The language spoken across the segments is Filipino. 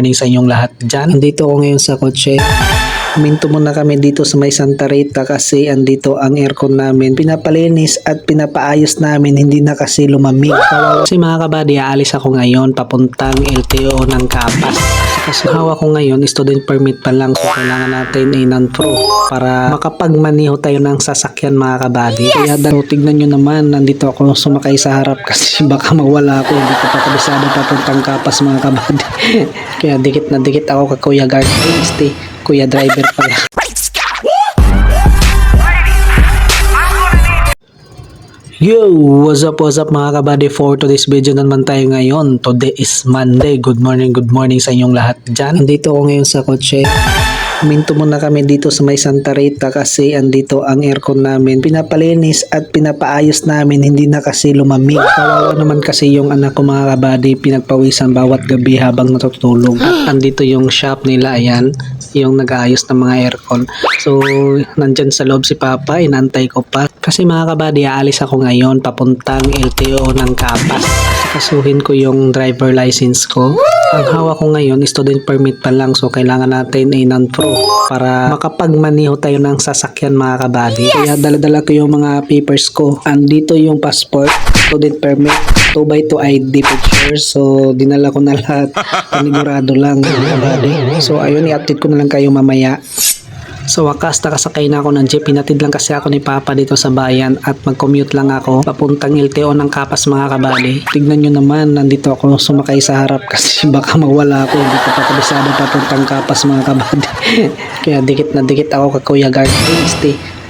Morning sa inyong lahat dyan. Andito ako ngayon sa kotse. Huminto muna kami dito sa may Santa Rita kasi andito ang aircon namin. Pinapalinis at pinapaayos namin, hindi na kasi lumamig. Kasi mga kabady, aalis ako ngayon papuntang LTO ng Kapas. Kasi hawak ko ngayon, student permit pa lang. So kailangan natin ay non-pro para makapagmaniho tayo ng sasakyan mga kabady. Kaya tignan nyo naman, nandito ako sumakay sa harap kasi baka mawala ako. Hindi ko pa kabisado papuntang Kapas mga kabady. Kaya dikit na dikit ako kay Kuya Guard. Kuya driver pala. Yo! What's up mga kabady? For today's video naman tayo ngayon. Today is Monday. Good morning sa inyong lahat dyan. Andito ako ngayon sa kotse. Huminto muna kami dito sa may Santa Rita kasi andito ang aircon namin. Pinapalinis at pinapaayos namin, hindi na kasi lumamig. Kawawa naman kasi yung anak ko mga kabady, pinagpawisan bawat gabi habang natutulog. At andito yung shop nila, ayan, yung nag-aayos ng mga aircon. So, nandyan sa loob si Papa, inantay ko pa. Kasi mga kabady, aalis ako ngayon papuntang LTO ng Kapas. Kasuhin ko yung driver license ko. Ang hawak ko ngayon, student permit pa lang. So, kailangan natin ay non-pro para makapagmaniho tayo ng sasakyan mga kabady. Kaya dala-dala ko yung mga papers ko. Andito yung passport, student permit, 2x2 ID picture. So, dinala ko na lahat. Panigurado lang mga kabady. So, ayun, i-update ko na lang kayo mamaya. So wakas nakasakay na ako ng jeep. Pinatid lang kasi ako ni Papa dito sa bayan at mag-commute lang ako papuntang LTO ng Kapas mga kabady. Tignan nyo naman, nandito ako sumakay sa harap kasi baka mawala ako. Hindi ko pa kabisado papuntang Kapas mga kabady. Kaya dikit na dikit ako kay Kuya Guard.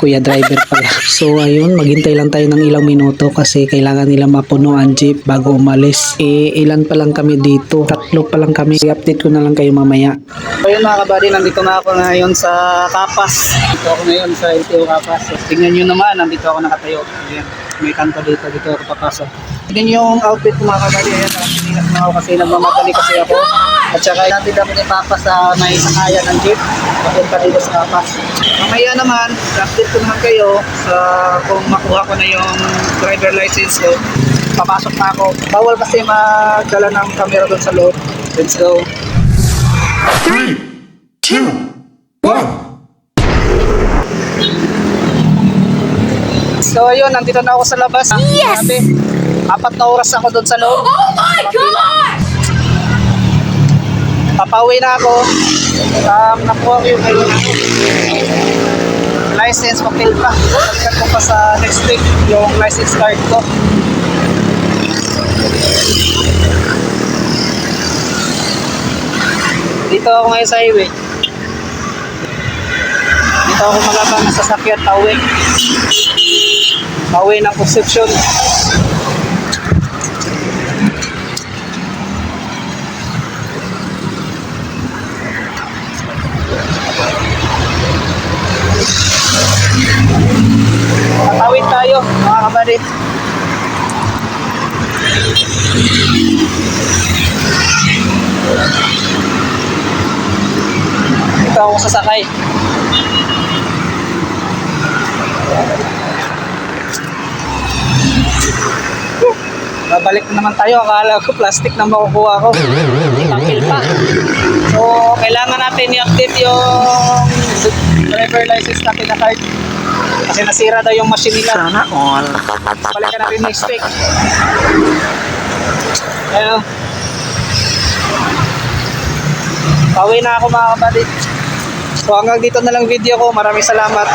Kuya driver pala. So ayun, maghintay lang tayo ng ilang minuto kasi kailangan nila mapuno ang jeep bago umalis. Ilan pa lang kami dito? 3 pa lang kami. I-update ko na lang kayo mamaya. So yun mga kabady, nandito na ako ngayon sa Kapas. Dito ako ngayon sa LTO Kapas. So, tingnan nyo naman, nandito ako nakatayo. Ayan, may kanto dito ako papasok. Tingnan nyo yung outfit ko mga kabady. Ayan, nakasiningat na ako kasi nagmamadali kasi ako. At saka natin ako ni Papa sa may sakayan ng jeep. Papunta dito sa Kapas. Mamaya naman, update ko naman kayo sa kung makuha ko na yung driver license ko. Papasok na ako. Bawal kasi magdala ng camera doon sa loob. Let's go. 3, 2, 1. So ayun, nandito na ako sa labas. Yes! Grabe. 4 na oras ako doon sa loob. Oh my God! Papauwi na ako. Nakuha ko yung license, papel pa. Balikan ko pa sa next week yung license card ko. Dito ako ngayon sa highway. Dito ako malabang sa sasakyan, pauwi. Pauwi ng Concepcion. Tatawid tayo mga kabady. Ito ako sasakay. Babalik na naman tayo. Akala ko plastic na makukuha ko. Hindi papel pa. So, kailangan natin i-update yung driver license natin na card. Kasi nasira daw yung machine nila. Sana all. Balikan natin next week. Ayun. Pauwi na ako mga kabady. So hanggang dito na lang video ko. Maraming salamat.